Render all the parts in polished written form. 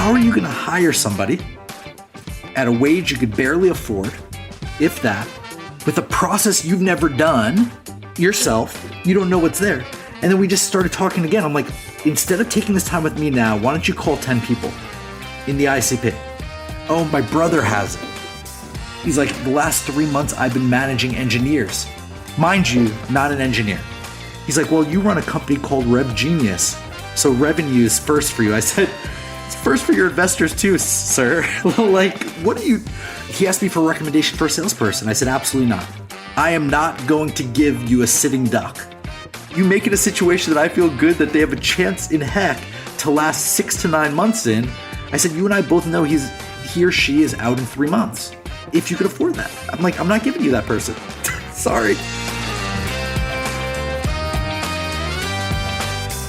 how are you going to hire somebody at a wage you could barely afford, if that, with a process you've never done yourself? You don't know what's there. And then we just started talking again. I'm like, instead of taking this time with me now, why don't you call 10 people in the ICP? Oh, my brother has it. He's like, the last 3 months I've been managing engineers. Mind you, not an engineer. He's like, well, you run a company called RevGenius, so revenue is first for you. I said, it's first for your investors too, sir. Like, what do you... He asked me for a recommendation for a salesperson. I said, absolutely not. I am not going to give you a sitting duck. You make it a situation that I feel good that they have a chance in heck to last 6 to 9 months in. I said, you and I both know he or she is out in 3 months. If you could afford that. I'm like, I'm not giving you that person. Sorry.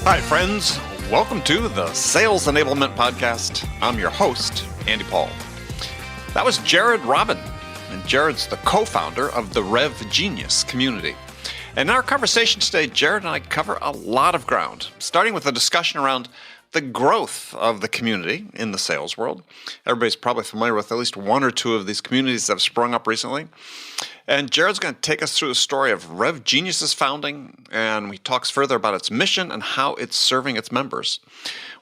Hi, friends. Welcome to the Sales Enablement Podcast. I'm your host, Andy Paul. That was Jared Robin, and Jared's the co-founder of the RevGenius community. And in our conversation today, Jared and I cover a lot of ground, starting with a discussion around the growth of the community in the sales world. Everybody's probably familiar with at least one or two of these communities that have sprung up recently. And Jared's going to take us through the story of RevGenius' founding, and he talks further about its mission and how it's serving its members.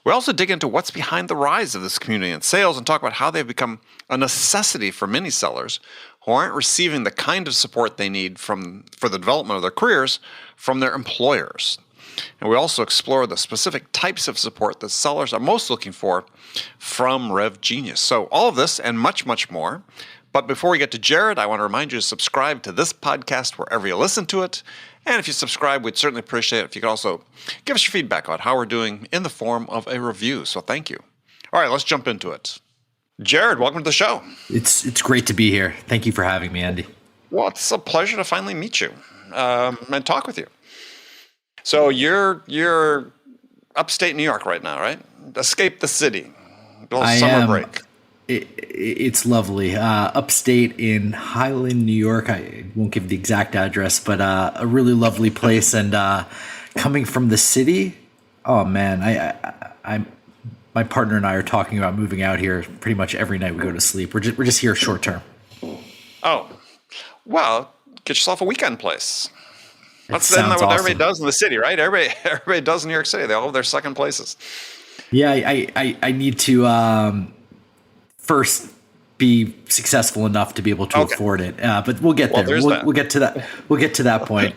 We also dig into what's behind the rise of this community in sales and talk about how they've become a necessity for many sellers who aren't receiving the kind of support they need for the development of their careers from their employers. And we also explore the specific types of support that sellers are most looking for from RevGenius. So all of this and much, much more. But before we get to Jared, I want to remind you to subscribe to this podcast wherever you listen to it. And if you subscribe, we'd certainly appreciate it if you could also give us your feedback on how we're doing in the form of a review. So thank you. All right, let's jump into it. Jared, welcome to the show. It's great to be here. Thank you for having me, Andy. Well, it's a pleasure to finally meet you and talk with you. So you're upstate New York right now, right? Escape the city. Summer break. It's lovely. Upstate in Highland, New York. I won't give the exact address, but a really lovely place. And coming from the city, oh man, my partner and I are talking about moving out here pretty much every night we go to sleep. We're just here short term. Oh, well, get yourself a weekend place. That's what awesome. Everybody does in the city, right? Everybody does in New York City. They all have their second places. Yeah, I need to first be successful enough to be able to afford it. But we'll get there. We'll get to that. We'll get to that point.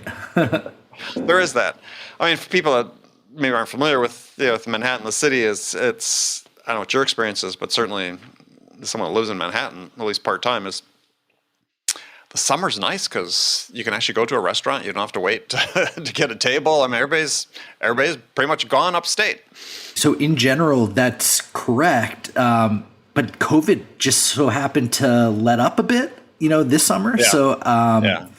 There is that. I mean, for people that maybe aren't familiar with with Manhattan, the city it's I don't know what your experience is, but certainly someone that lives in Manhattan, at least part time, is the summer's nice because you can actually go to a restaurant. You don't have to wait to get a table. I mean, everybody's pretty much gone upstate. So in general, that's correct. But COVID just so happened to let up a bit, this summer. Yeah. So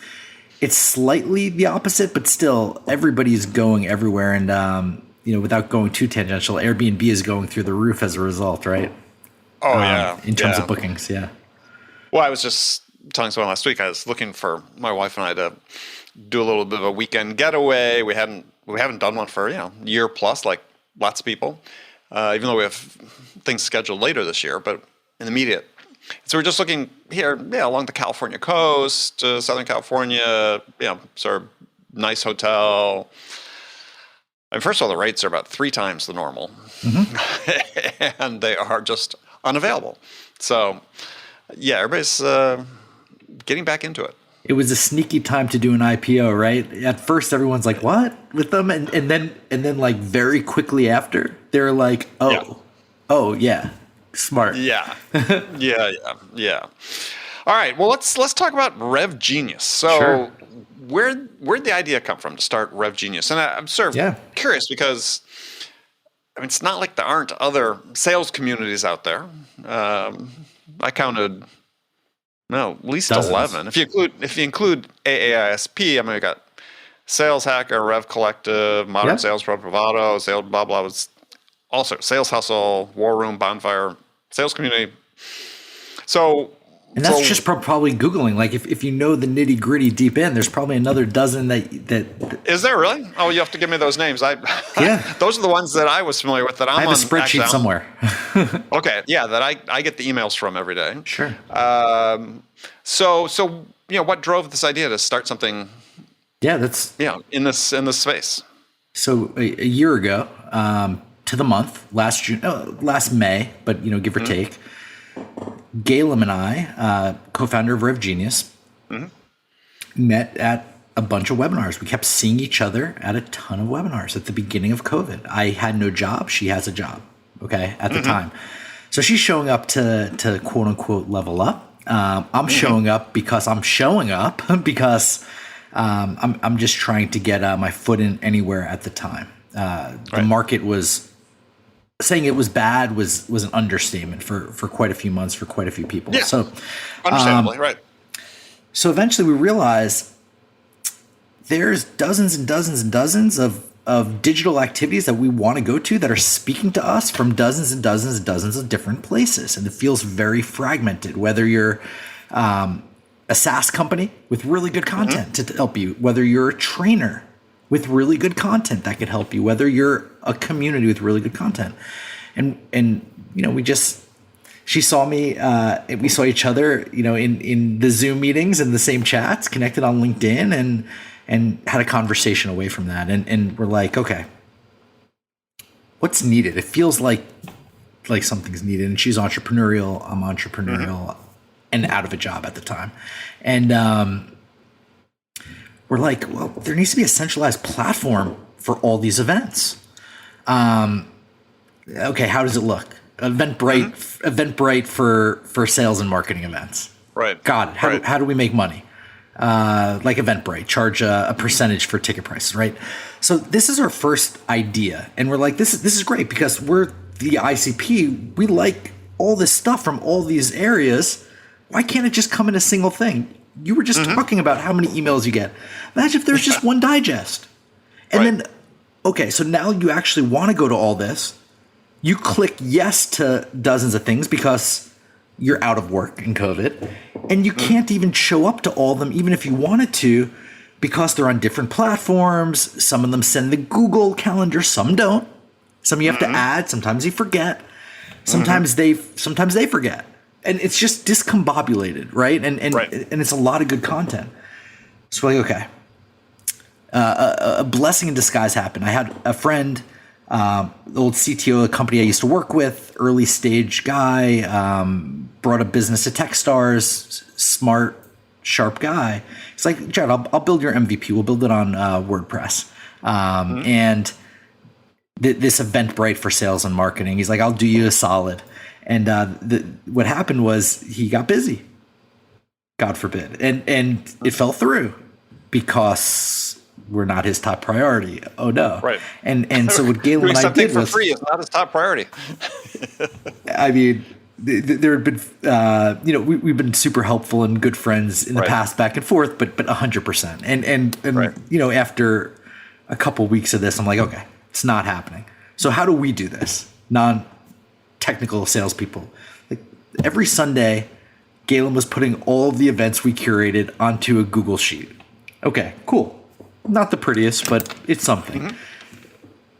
it's slightly the opposite, but still everybody's going everywhere. And, without going too tangential, Airbnb is going through the roof as a result, right? Oh, yeah. In terms of bookings, yeah. Well, I was just telling someone last week, I was looking for my wife and I to do a little bit of a weekend getaway. We haven't done one for, a year plus, like lots of people. Even though we have things scheduled later this year, but in the immediate. So we're just looking here, along the California coast, Southern California, sort of nice hotel. And first of all, the rates are about 3 times the normal, and they are just unavailable. So, everybody's getting back into it. It was a sneaky time to do an IPO, right? At first, everyone's like, "What?" with them, and then like very quickly after, they're like, "Oh, yeah, smart." Yeah. All right. Well, let's talk about RevGenius. So, sure. Where'd the idea come from to start RevGenius? And I'm sort of curious because it's not like there aren't other sales communities out there. I counted. No, at least dozens. 11. If you include AAISP, we got Sales Hacker, Rev Collective, Modern Sales Pro, Bravado, Sales blah blah. Was also Sales Hustle, War Room, Bonfire, Sales Community. So And that's just probably Googling. Like if you know the nitty gritty deep in, there's probably another dozen that. Is there really? Oh, you have to give me those names. Yeah. Those are the ones that I was familiar with that I'm on. I have a spreadsheet somewhere. Okay. Yeah. That I get the emails from every day. Sure. So, what drove this idea to start something? Yeah, that's in this space. So a year ago, to the month, last May, but give or take, Galem and I, co-founder of RevGenius, met at a bunch of webinars. We kept seeing each other at a ton of webinars at the beginning of COVID. I had no job. She has a job. Okay. At the time. So she's showing up to quote unquote level up. I'm showing up because I'm showing up because I'm just trying to get my foot in anywhere at the time. The market was saying it was bad was an understatement for quite a few months for quite a few people. Yeah. So understandably, right. So eventually we realized there's dozens and dozens and dozens of digital activities that we want to go to that are speaking to us from dozens and dozens and dozens of different places. And it feels very fragmented, whether you're a SaaS company with really good content to help you, whether you're a trainer with really good content that could help you, whether you're a community with really good content. And she saw me, we saw each other, in the Zoom meetings and the same chats, connected on LinkedIn and had a conversation away from that. And we're like, okay, what's needed? It feels like something's needed. And she's entrepreneurial, I'm entrepreneurial and out of a job at the time. And we're like, well, there needs to be a centralized platform for all these events. Okay, how does it look? Eventbrite for sales and marketing events. Right. God, how do we make money? Like Eventbrite, charge a percentage for ticket prices, right? So this is our first idea, and we're like, this is great because we're the ICP. We like all this stuff from all these areas. Why can't it just come in a single thing? You were just talking about how many emails you get. Imagine if there's just one digest. And then, okay, so now you actually want to go to all this. You click yes to dozens of things because you're out of work in COVID. And you can't even show up to all of them, even if you wanted to, because they're on different platforms. Some of them send the Google Calendar, some don't. Some you have to add. Sometimes you forget. Sometimes they forget. And it's just discombobulated, right? And it's a lot of good content. So like, okay, a blessing in disguise happened. I had a friend, the old CTO of a company I used to work with, early stage guy, brought a business to Techstars, smart, sharp guy. He's like, Jared, I'll build your MVP. We'll build it on WordPress. And this Eventbrite for sales and marketing. He's like, I'll do you a solid. And what happened was he got busy, God forbid, and it fell through because we're not his top priority. Oh no! Right. And so what Galen and I did was for free is not his top priority. I mean, there had been we've been super helpful and good friends in the past, back and forth, but 100%. And after a couple weeks of this, I'm like, okay, it's not happening. So how do we do this? Non-technical salespeople. Like every Sunday, Galen was putting all of the events we curated onto a Google sheet. Okay, cool. Not the prettiest, but it's something.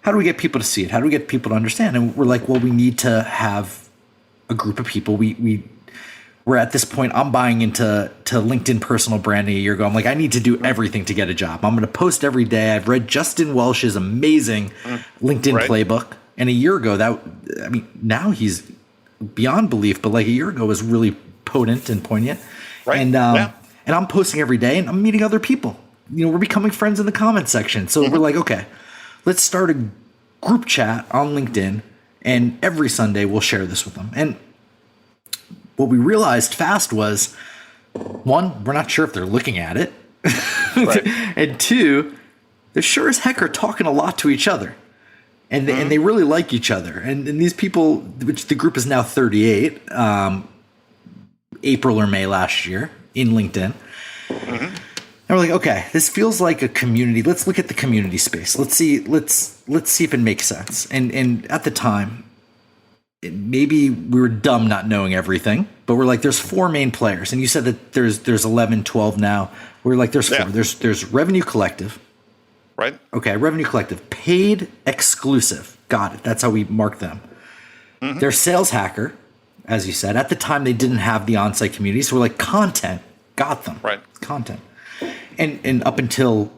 How do we get people to see it? How do we get people to understand? And we're like, well, we need to have a group of people. We're at this point, I'm buying into LinkedIn personal branding a year ago. I'm like, I need to do everything to get a job. I'm going to post every day. I've read Justin Welsh's amazing LinkedIn playbook. And a year ago, now he's beyond belief, but like a year ago was really potent and poignant. Right. And I'm posting every day and I'm meeting other people. We're becoming friends in the comment section. So we're like, okay, let's start a group chat on LinkedIn, and every Sunday we'll share this with them. And what we realized fast was, one, we're not sure if they're looking at it. And two, they sure as heck are talking a lot to each other. And they really like each other. And these people, which the group is now 38, April or May last year in LinkedIn. And we're like, okay, this feels like a community. Let's look at the community space. Let's see if it makes sense. And at the time, maybe we were dumb not knowing everything. but we're like, there's 4 main players. And you said that there's 11, 12 now. We're like, there's 4. Yeah. There's Revenue Collective. Right. Okay, Revenue Collective. Paid exclusive. Got it. That's how we mark them. Mm-hmm. There's Sales Hacker, as you said. At the time, they didn't have the on-site community. So we're like, content. Got them. Right. Content. And up until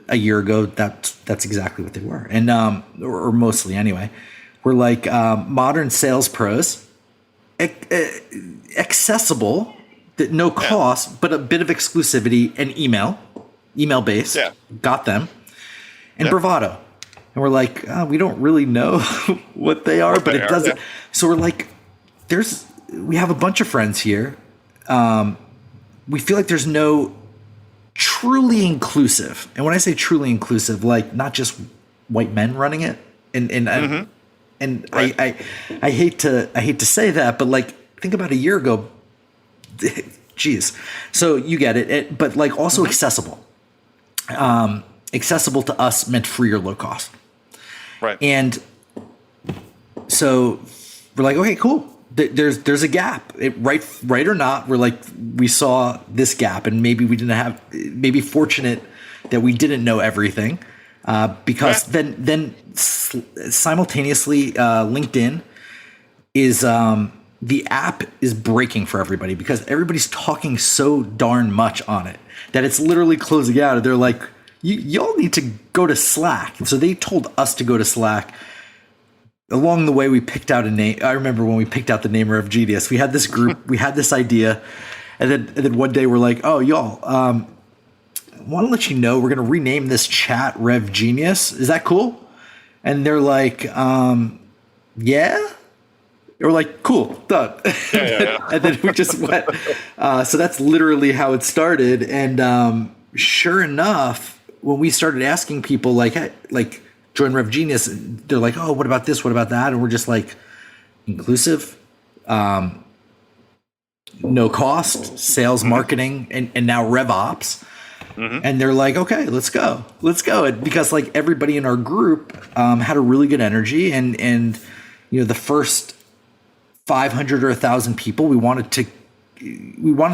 a year ago, that's exactly what they were. And or mostly anyway. We're like modern sales pros, accessible, no cost, but a bit of exclusivity, and email based. Yeah. Got them. And Bravado. And we're like, we don't really know what they are, but it doesn't. Yeah. So we're like, we have a bunch of friends here. We feel like there's no truly inclusive. And when I say truly inclusive, like not just white men running it. And right. I hate to say that, but like think about a year ago. Geez. So you get it, but like also accessible. Accessible to us meant free or low cost. Right. And so we're like, okay, cool. There's a gap, right or not. We're like, we saw this gap, and maybe we didn't have. Maybe fortunate that we didn't know everything, because then simultaneously, LinkedIn is the app is breaking for everybody because everybody's talking so darn much on it that it's literally closing out. And they're like, y'all need to go to Slack. And so they told us to go to Slack. Along the way, we picked out a name. I remember when we picked out the name RevGenius. We had this group, we had this idea, and then one day we're like, "Oh, y'all, I want to let you know we're going to rename this chat RevGenius. Is that cool?" And they're like, "Yeah." We're like, "Cool, done." Yeah. And then we just went. So that's literally how it started. And sure enough, when we started asking people, like, hey, like. Join RevGenius, they're like, oh, what about this? What about that? And we're just like, inclusive, no cost, sales, marketing, and now RevOps. And they're like, okay, let's go. And because like everybody in our group had a really good energy, and you know, the first 500 or 1,000 people, we wanted to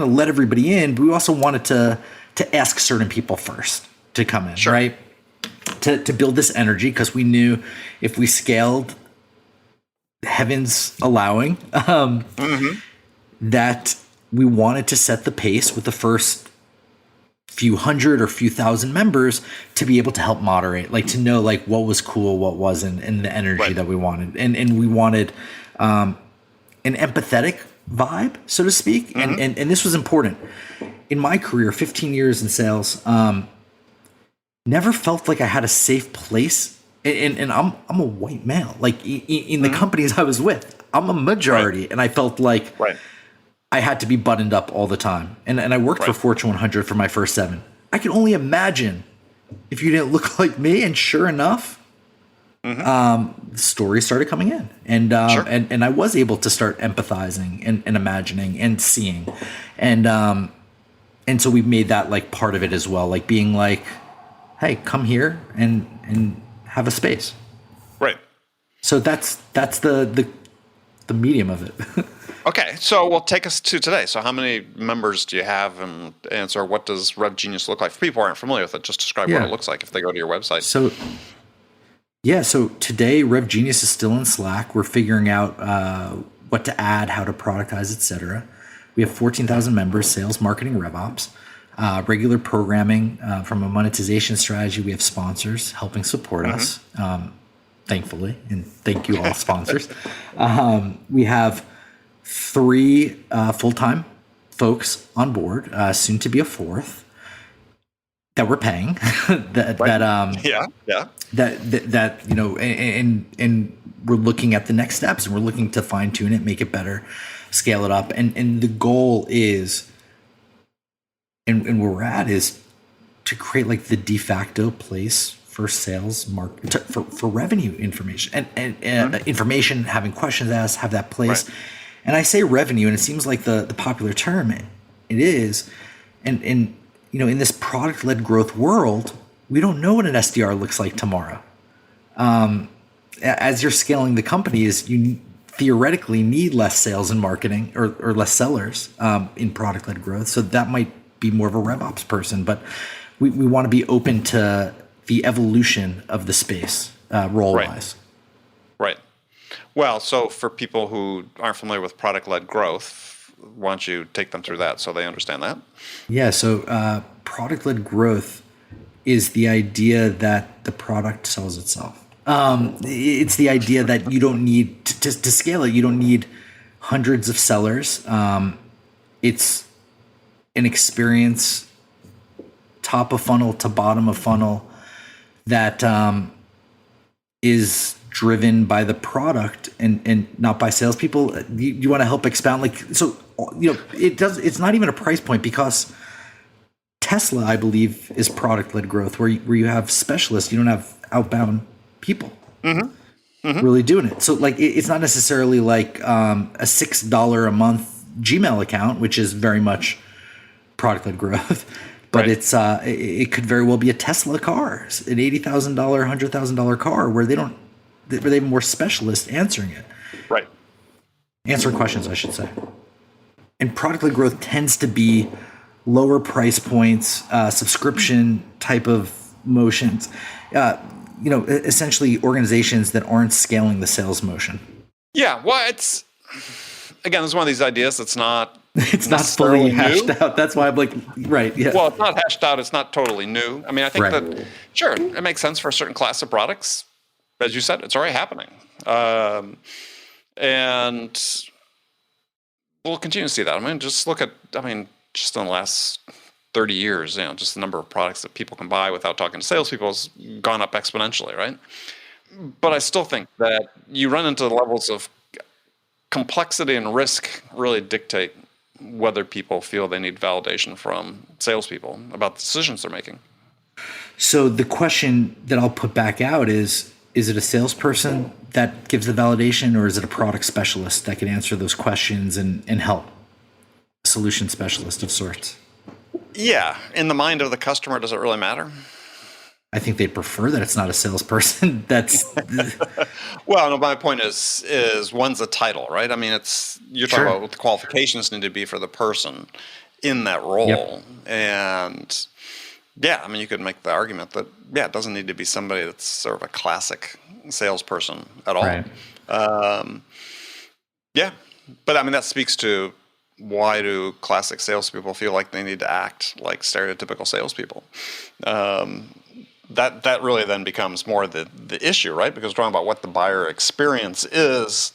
let everybody in, but we also wanted to ask certain people first to come in, sure. Right? To build this energy, because we knew if we scaled, heavens allowing, that we wanted to set the pace with the first few hundred or few thousand members to be able to help moderate, like to know like what was cool, what wasn't, and the energy that we wanted. And we wanted an empathetic vibe, so to speak. And this was important. In my career, 15 years in sales, never felt like I had a safe place, and I'm a white male. Like in the companies I was with, I'm a majority, and I felt like I had to be buttoned up all the time. And I worked for Fortune 100 for my first 7. I can only imagine if you didn't look like me. And sure enough, the stories started coming in, and I was able to start empathizing and imagining and seeing, and so we made that like part of it as well, like being like, hey, come here and have a space. Right. So that's the medium of it. Okay, so well, take us to today. So how many members do you have, and answer what does RevGenius look like? For people who aren't familiar with it, just describe what it looks like if they go to your website. So today RevGenius is still in Slack. We're figuring out what to add, how to productize, etc. We have 14,000 members, sales, marketing, RevOps. Regular programming from a monetization strategy. We have sponsors helping support us, thankfully, and thank you all sponsors. We have 3 full-time folks on board, soon to be a 4th that we're paying. that you know, and we're looking at the next steps, and we're looking to fine tune it, make it better, scale it up, and the goal is. And where we're at is to create like the de facto place for sales for revenue information and information, having questions asked, have that place. And I say revenue, and it seems like the popular term. It is, and you know, in this product led growth world, we don't know what an SDR looks like tomorrow. As you're scaling the company, theoretically need less sales and marketing or less sellers in product-led growth. So that might be more of a RevOps person, but we want to be open to the evolution of the space role-wise. Right. Well, so for people who aren't familiar with product-led growth, why don't you take them through that so they understand that? Yeah, so product-led growth is the idea that the product sells itself. It's the idea that you don't need to scale it. You don't need hundreds of sellers. It's an experience, top of funnel to bottom of funnel, that is driven by the product and not by salespeople. You want to help expound, it's not even a price point, because Tesla, I believe, is product-led growth, where you have specialists. You don't have outbound people really doing it. So it's not necessarily like a $6 a month Gmail account, which is very much product-led growth, but it could very well be a Tesla car, an $80,000, $100,000 car, where they have more specialists answering it. Right. Answering questions, I should say. And product-led growth tends to be lower price points, subscription type of motions, essentially organizations that aren't scaling the sales motion. Yeah, well, it's one of these ideas that's not not fully hashed out. That's why I'm like, right, yeah. Well, it's not hashed out. It's not totally new. I mean, I think that, sure, it makes sense for a certain class of products. As you said, it's already happening. And we'll continue to see that. I mean, just just in the last 30 years, just the number of products that people can buy without talking to salespeople has gone up exponentially, right? But I still think that you run into the levels of complexity and risk really dictate whether people feel they need validation from salespeople about the decisions they're making. So the question that I'll put back out is it a salesperson that gives the validation, or is it a product specialist that can answer those questions and help? A solution specialist of sorts. Yeah. In the mind of the customer, does it really matter? I think they'd prefer that it's not a salesperson. That's well, no, my point is one's a title, right? I mean, you're talking about what the qualifications need to be for the person in that role. Yep. And yeah, I mean, you could make the argument that, it doesn't need to be somebody that's sort of a classic salesperson at all. Right. But I mean, that speaks to, why do classic salespeople feel like they need to act like stereotypical salespeople? That really then becomes more the issue, right? Because we're talking about what the buyer experience is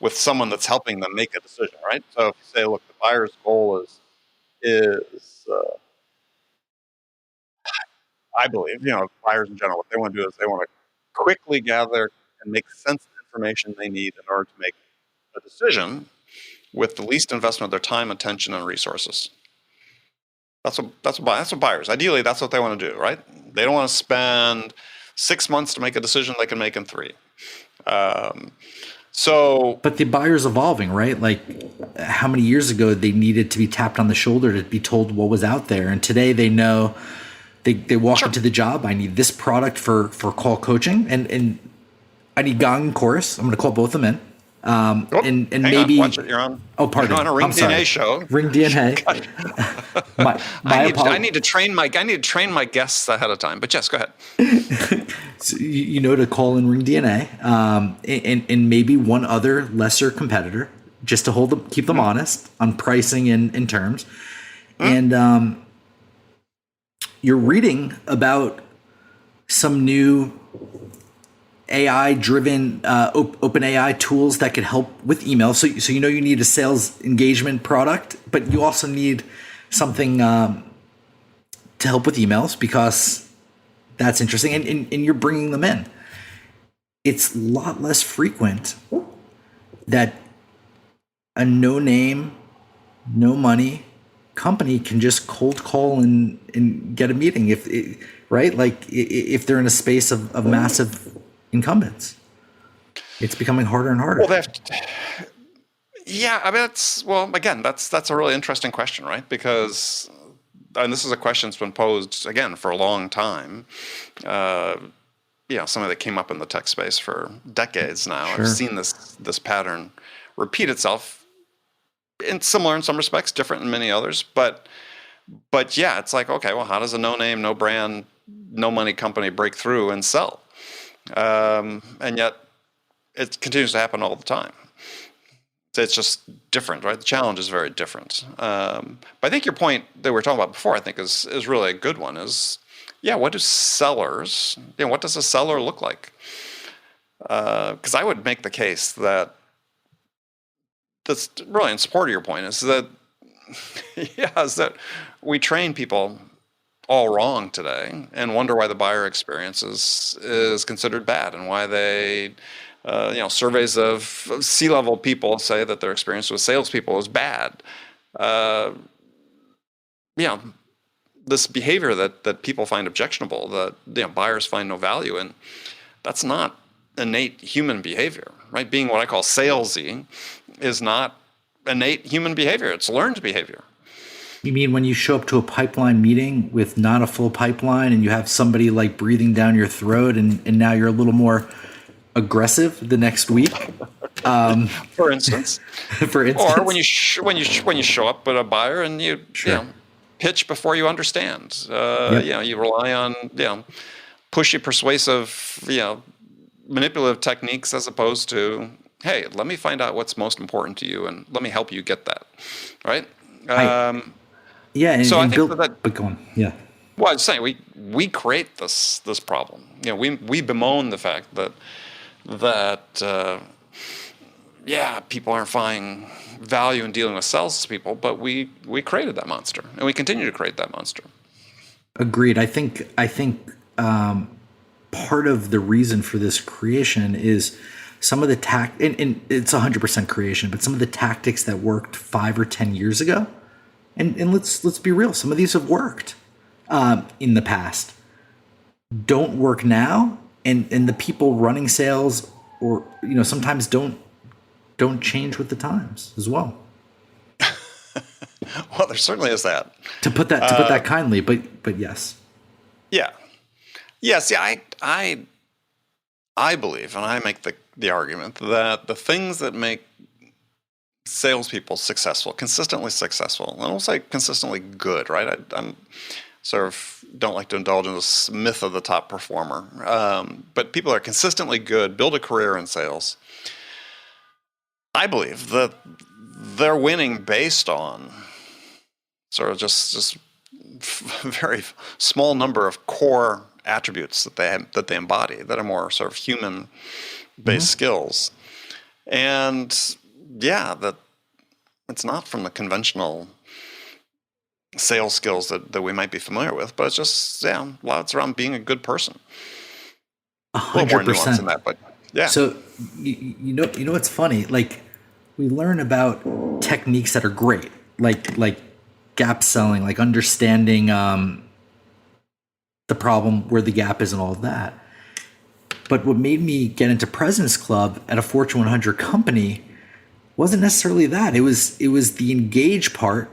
with someone that's helping them make a decision, right? So if you say, look, the buyer's goal is I believe, buyers in general, what they want to do is they want to quickly gather and make sense of the information they need in order to make a decision with the least investment of their time, attention, and resources. That's what buyers. Ideally, that's what they want to do, right? They don't want to spend 6 months to make a decision they can make in 3. But the buyer's evolving, right? Like, how many years ago they needed to be tapped on the shoulder to be told what was out there, and today they know. They walk into the job. I need this product for call coaching, and I need Gong and Chorus. I'm going to call both of them in. And maybe on, you're on. Oh, pardon. You're on a Ring DNA show. Ring DNA. I need to train my guests ahead of time. But yes, go ahead. So, to call in Ring DNA, and maybe one other lesser competitor, just to keep them honest on pricing and terms, and you're reading about some new AI-driven open AI tools that could help with email. So you need a sales engagement product, but you also need something to help with emails, because that's interesting, and you're bringing them in. It's a lot less frequent that a no-name, no-money company can just cold call and get a meeting, if they're in a space of massive incumbents. It's becoming harder and harder. Well, I mean, that's a really interesting question, right? Because, and this is a question that's been posed again for a long time. somebody that came up in the tech space for decades now. Sure. I've seen this pattern repeat itself, similar in some respects, different in many others. But yeah, it's like, okay, well, how does a no name, no brand, no money company break through and sell? And yet it continues to happen all the time. It's just different, right? The challenge is very different. But I think your point that we were talking about before, I think is really a good one. Is what do sellers? What does a seller look like? Because I would make the case that's really in support of your point. Is that is that we train people all wrong today and wonder why the buyer experience is considered bad and why they. Surveys of C-level people say that their experience with salespeople is bad. This behavior that people find objectionable, that buyers find no value in, that's not innate human behavior, right? Being what I call salesy is not innate human behavior. It's learned behavior. You mean when you show up to a pipeline meeting with not a full pipeline and you have somebody like breathing down your throat and now you're a little more aggressive the next week, for instance, or when you show up with a buyer and you pitch before you understand. You rely on pushy, persuasive, manipulative techniques as opposed to, hey, let me find out what's most important to you and let me help you get that, right? So I think that. But go on, yeah. Well, I was saying we create this problem. We bemoan the fact that people aren't finding value in dealing with salespeople, but we created that monster, and we continue to create that monster. Agreed. I think part of the reason for this creation is some of the and it's 100% creation, but some of the tactics that worked 5 or 10 years ago, and let's be real, some of these have worked in the past, don't work now, and the people running sales or sometimes don't change with the times as well. Well, there certainly is that. To put that kindly, but yes. Yeah. Yes. Yeah. I believe, and I make the argument that the things that make salespeople successful, consistently successful, and I don't say consistently good, right? I'm sort of don't like to indulge in this myth of the top performer. But people are consistently good, build a career in sales. I believe that they're winning based on sort of just very small number of core attributes that they embody that are more sort of human-based skills. And that it's not from the conventional sales skills that we might be familiar with, but it's just a lot it's around being a good person. 100%. A little more nuance in that, but yeah. So you know what's funny? Like we learn about techniques that are great, like gap selling, like understanding the problem where the gap is and all of that. But what made me get into President's Club at a Fortune 100 company wasn't necessarily that. It was the engage part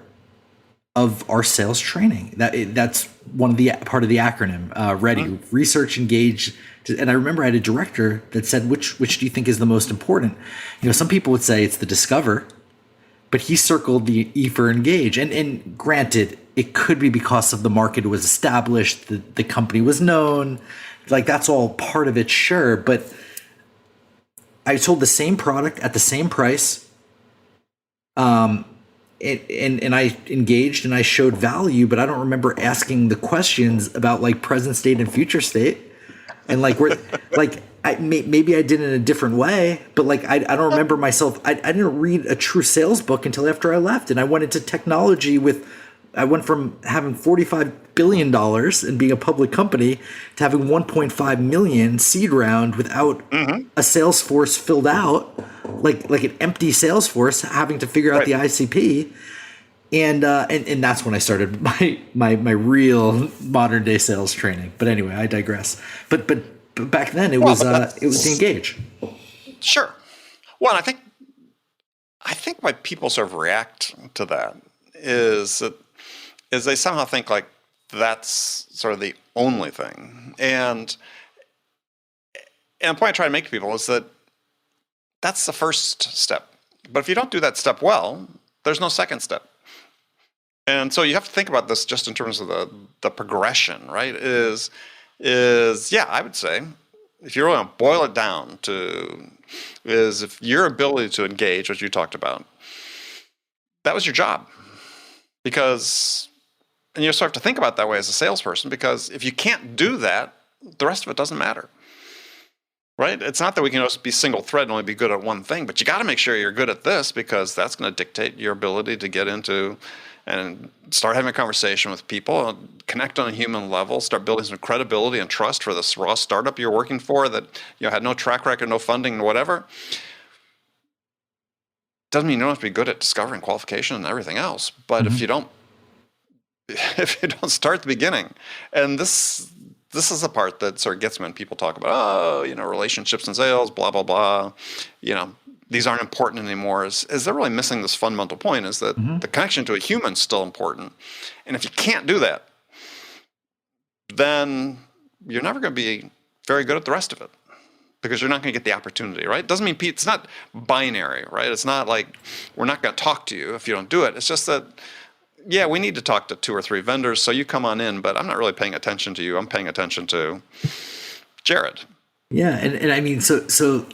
of our sales training. That's one of the part of the acronym, READY, research, engage. And I remember I had a director that said, which do you think is the most important? Some people would say it's the discover, but he circled the E for engage. And granted, it could be because of the market was established, the company was known, like that's all part of it, sure. But I sold the same product at the same price. And I engaged and I showed value, but I don't remember asking the questions about like present state and future state. And like maybe I did it in a different way, but like I don't remember myself. I didn't read a true sales book until after I left, and I went into technology I went from having $45 billion and being a public company to having 1.5 million seed round without a sales force filled out, like an empty sales force, having to figure out the ICP. And that's when I started my real modern day sales training. But anyway, I digress. But back then it was the engage. Sure. Well, I think why people sort of react to that is they somehow think like that's sort of the only thing. And And the point I try to make to people is that that's the first step. But if you don't do that step well, there's no second step. And so you have to think about this just in terms of the progression, right? I would say, if you want to boil it down to, is if your ability to engage, what you talked about, that was your job. Because, and you sort of have to think about it that way as a salesperson, because if you can't do that, the rest of it doesn't matter. Right? It's not that we can just be single thread and only be good at one thing, but you got to make sure you're good at this, because that's going to dictate your ability to get into and start having a conversation with people, connect on a human level, start building some credibility and trust for this raw startup you're working for that had no track record, no funding, whatever. Doesn't mean you don't have to be good at discovery and qualification and everything else. But if you don't start at the beginning, and this is the part that sort of gets me when people talk about, relationships and sales, blah, blah, blah. These aren't important anymore. Is they're really missing this fundamental point, is that the connection to a human is still important. And if you can't do that, then you're never going to be very good at the rest of it, because you're not going to get the opportunity, right? It doesn't mean it's not binary, right? It's not like we're not going to talk to you if you don't do it. It's just that, we need to talk to 2 or 3 vendors, so you come on in, but I'm not really paying attention to you. I'm paying attention to Jared. Yeah, and I mean, so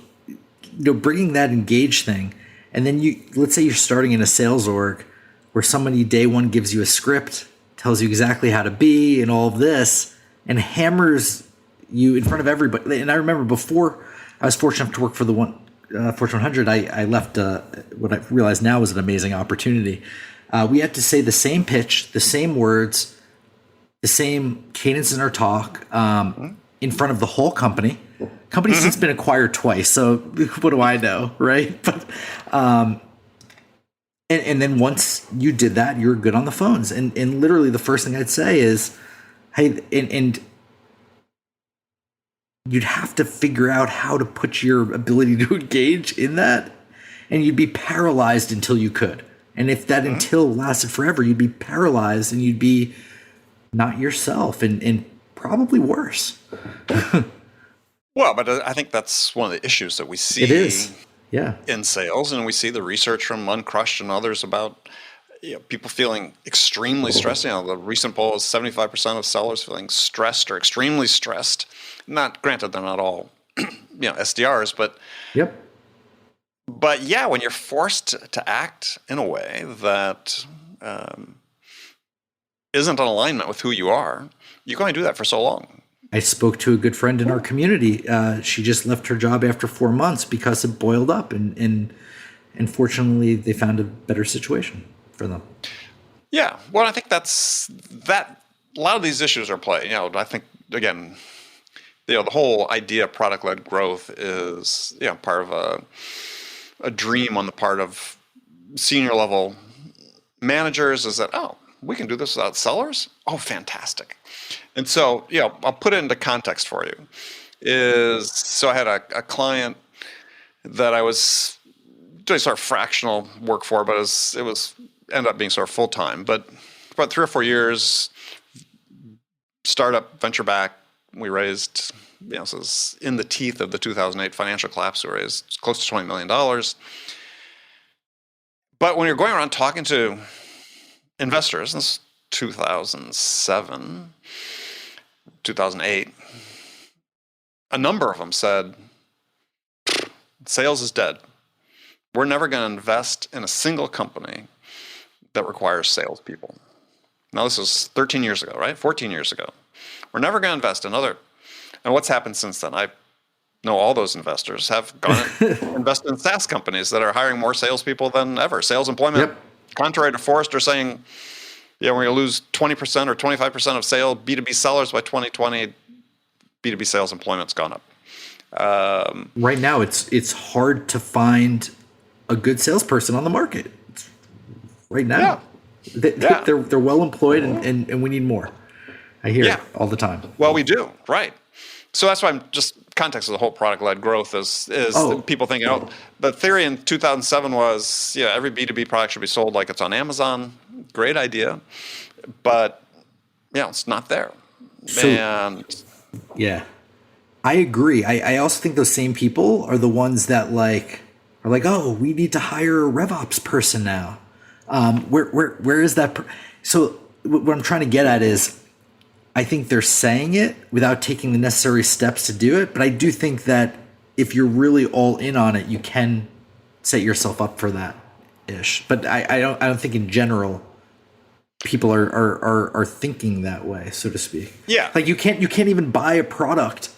bringing that engage thing, and then let's say you're starting in a sales org where somebody day one gives you a script, tells you exactly how to be and all of this, and hammers you in front of everybody. And I remember before I was fortunate enough to work for the Fortune 100, I left what I realize now was an amazing opportunity. We had to say the same pitch, the same words, the same cadence in our talk in front of the whole company. Company's since been acquired twice, so what do I know, right? But and then once you did that, you're good on the phones. And literally the first thing I'd say is, hey, and you'd have to figure out how to put your ability to engage in that, and you'd be paralyzed until you could. And if that until lasted forever, you'd be paralyzed and you'd be not yourself and probably worse. Well, but I think that's one of the issues that we see in sales, and we see the research from Uncrushed and others about people feeling extremely stressed. The recent poll is 75% of sellers feeling stressed or extremely stressed. Not granted, they're not all SDRs, but But when you're forced to act in a way that isn't in alignment with who you are, you can only do that for so long. I spoke to a good friend in our community. She just left her job after 4 months because it boiled up, and fortunately, they found a better situation for them. Yeah, well, I think that's that. A lot of these issues are play. I think again, the whole idea of product-led growth is part of a dream on the part of senior level managers. Is that we can do this without sellers? Oh, fantastic. And so, I'll put it into context for you. So I had a client that I was doing sort of fractional work for, but it was ended up being sort of full time. But about 3 or 4 years, startup, venture back, we raised, this is in the teeth of the 2008 financial collapse. We raised close to $20 million. But when you're going around talking to investors, this is 2007, 2008, a number of them said, sales is dead. We're never going to invest in a single company that requires salespeople. Now, this was 13 years ago, right? 14 years ago. We're never going to invest in other. And what's happened since then? I know all those investors have gone and invested in SaaS companies that are hiring more salespeople than ever. Sales employment, contrary to Forrester saying, we're going to lose 20% or 25% of B2B sellers by 2020, B2B sales employment's gone up. Right now, it's hard to find a good salesperson on the market. Right now, they're well employed, and we need more. I hear it all the time. Well, we do, right? So that's why I'm just context of the whole product-led growth is people thinking, the theory in 2007 was, every B2B product should be sold like it's on Amazon. Great idea, but it's not there. I agree. I also think those same people are the ones that are like, oh, we need to hire a RevOps person now. Where is that? So what I'm trying to get at is, I think they're saying it without taking the necessary steps to do it. But I do think that if you're really all in on it, you can set yourself up for that ish. But I don't think in general people are thinking that way, so to speak. Yeah. Like you can't even buy a product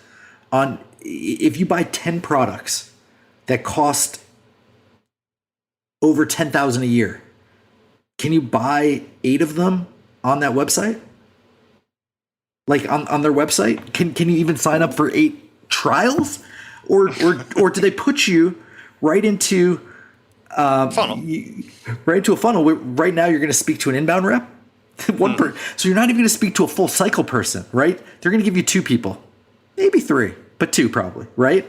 on, if you buy 10 products that cost over 10,000 a year, can you buy 8 of them on that website? Like on their website? Can you even sign up for 8 trials? Or do they put you right into Funnel. right into a funnel where right now you're going to speak to an inbound rep? So you're not even going to speak to a full cycle person, right? They're going to give you 2 people, maybe 3, but 2 probably, right?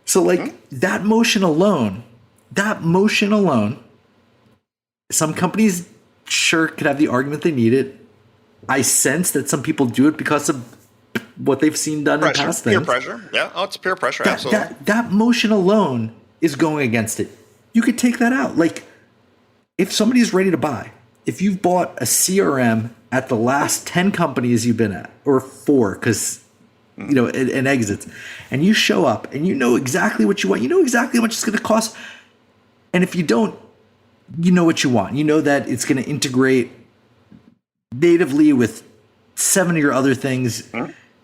So that motion alone, some companies sure could have the argument they need it. I sense that some people do it because of what they've seen done in past things. Peer pressure. Yeah. Oh, it's peer pressure. Absolutely. That motion alone is going against it. You could take that out. Like, if somebody's ready to buy, if you've bought a CRM at the last 10 companies you've been at, or 4, because, and exits, and you show up and you know exactly what you want, you know exactly how much it's going to cost. And if you don't, you know what you want. You know that it's going to integrate natively with 7 of your other things.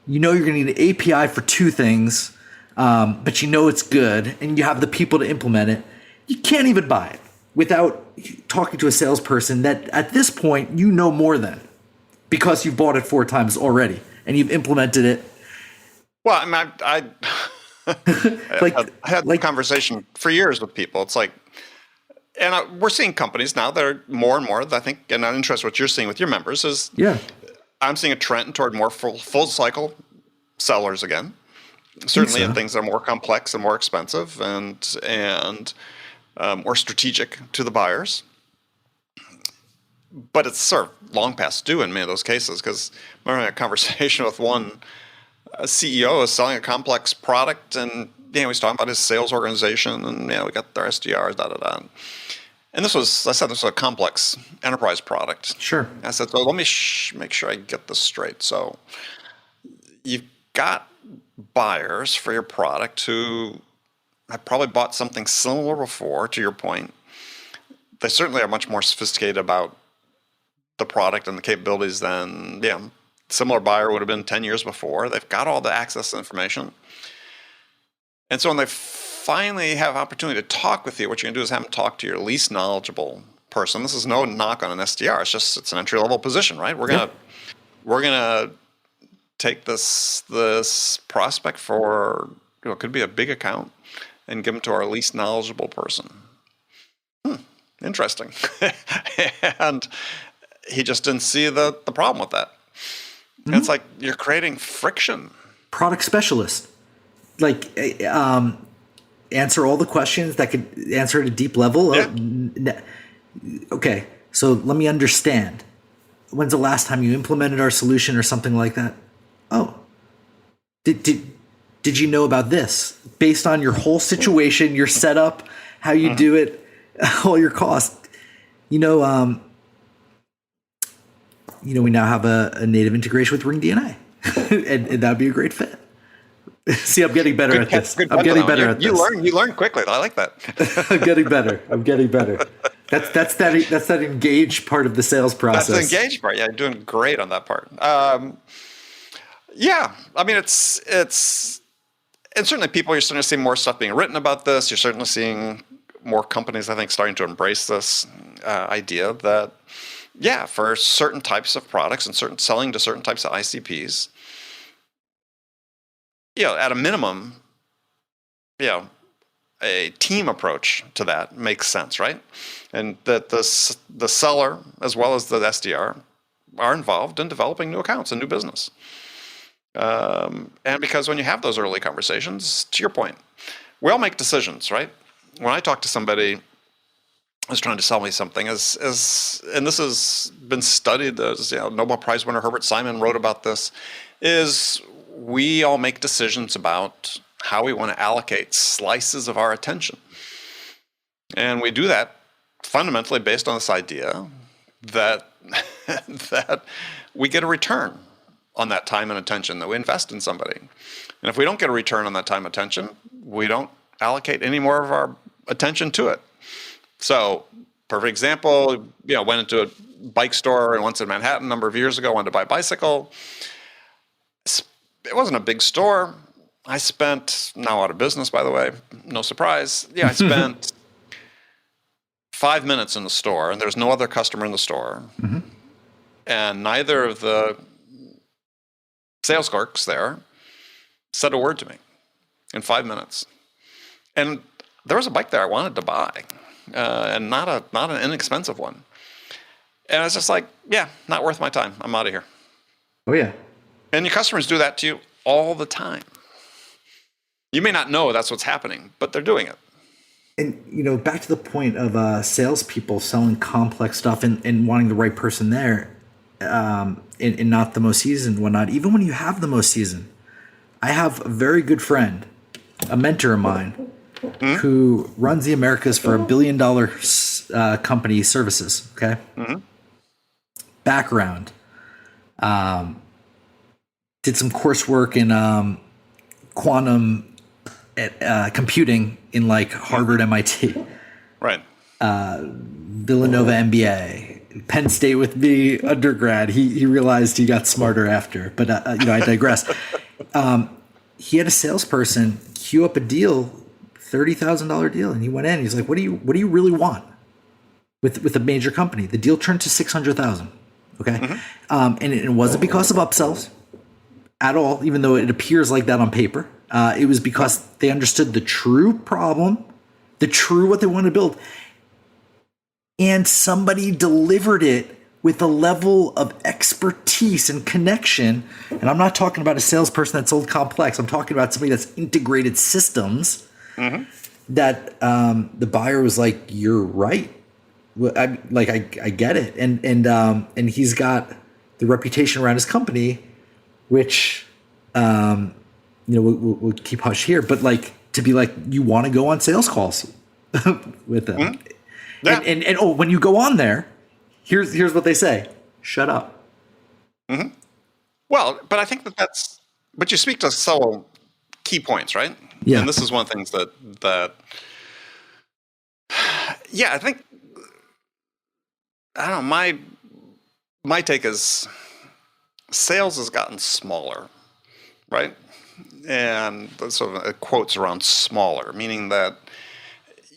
You know you're going to need an API for 2 things, but you know it's good, and you have the people to implement it. You can't even buy it without talking to a salesperson that at this point you know more than, because you've bought it 4 times already and you've implemented it. Well, I had the conversation for years with people. It's like, and we're seeing companies now that are more and more, I think, and I'm interested in what you're seeing with your members is, I'm seeing a trend toward more full cycle sellers again. Certainly in things that are more complex and more expensive and more strategic to the buyers. But it's sort of long past due in many of those cases, because I'm having a conversation with one CEO is selling a complex product, and he's talking about his sales organization, and we got their SDRs, da. And I said this was a complex enterprise product. Sure. I said, so let me make sure I get this straight. So you've got buyers for your product who have probably bought something similar before, to your point. They certainly are much more sophisticated about the product and the capabilities than similar buyer would have been 10 years before. They've got all the access to information. And so when they finally have opportunity to talk with you, what you're going to do is have them talk to your least knowledgeable person. This is no knock on an SDR. It's an entry-level position, right? We're gonna take this prospect for, it could be a big account, and give them to our least knowledgeable person. Interesting. And he just didn't see the problem with that. And it's like you're creating friction. Product specialist. Like, answer all the questions that could answer at a deep level. Yeah. Okay, so let me understand. When's the last time you implemented our solution or something like that? Oh, did you know about this? Based on your whole situation, your setup, how you do it, all your costs. We now have a native integration with Ring DNA, and that'd be a great fit. See, I'm getting better at this. I'm getting better at this. You learn quickly. I like that. I'm getting better. That's that engaged part of the sales process. That's the engaged part. Yeah, you're doing great on that part. Yeah, I mean, it's and certainly people, you're starting to see more stuff being written about this. You're certainly seeing more companies, I think, starting to embrace this idea that, for certain types of products and selling to certain types of ICPs, at a minimum, a team approach to that makes sense, right? And that the seller as well as the SDR are involved in developing new accounts and new business. And because when you have those early conversations, to your point, we all make decisions, right? When I talk to somebody who's trying to sell me something, and this has been studied, as Nobel Prize winner Herbert Simon wrote about this, is we all make decisions about how we want to allocate slices of our attention. And we do that fundamentally based on this idea that that we get a return on that time and attention that we invest in somebody. And if we don't get a return on that time and attention, we don't allocate any more of our attention to it. So, perfect example, went into a bike store and once in Manhattan a number of years ago, wanted to buy a bicycle. It wasn't a big store. I spent, now out of business, by the way, no surprise. I spent 5 minutes in the store, and there's no other customer in the store. Mm-hmm. And neither of the sales clerks there said a word to me in 5 minutes. And there was a bike there I wanted to buy, and not an inexpensive one. And I was just like, yeah, not worth my time. I'm out of here. Oh, yeah. And your customers do that to you all the time. You may not know that's what's happening, but they're doing it. And, back to the point of salespeople selling complex stuff and wanting the right person there, and not the most seasoned and whatnot. Even when you have the most seasoned, I have a very good friend, a mentor of mine, who runs the Americas for $1 billion company services. Okay. Mm-hmm. Background. Did some coursework in quantum computing in like Harvard, MIT. Right. Villanova MBA. Penn State with me undergrad. He realized he got smarter after, but I digress. He had a salesperson queue up a deal, $30,000 deal, and he went in. He's like, "What do you really want with a major company?" The deal turned to $600,000. Okay, mm-hmm. And it wasn't because of upsells at all, even though it appears like that on paper. It was because they understood the true problem, what they wanted to build, and somebody delivered it with a level of expertise and connection. And I'm not talking about a salesperson that sold complex. I'm talking about somebody that's integrated systems, mm-hmm. that the buyer was like, "You're right. I get it." And he's got the reputation around his company, which we'll keep hush here, but like to be like, you want to go on sales calls with them. Mm-hmm. Yeah. And when you go on there, here's what they say: shut up. Mm-hmm. Well, but I think but you speak to several key points, right? Yeah. And this is one of the things that I think, I don't know, my take is sales has gotten smaller, right? And sort of quotes around smaller, meaning that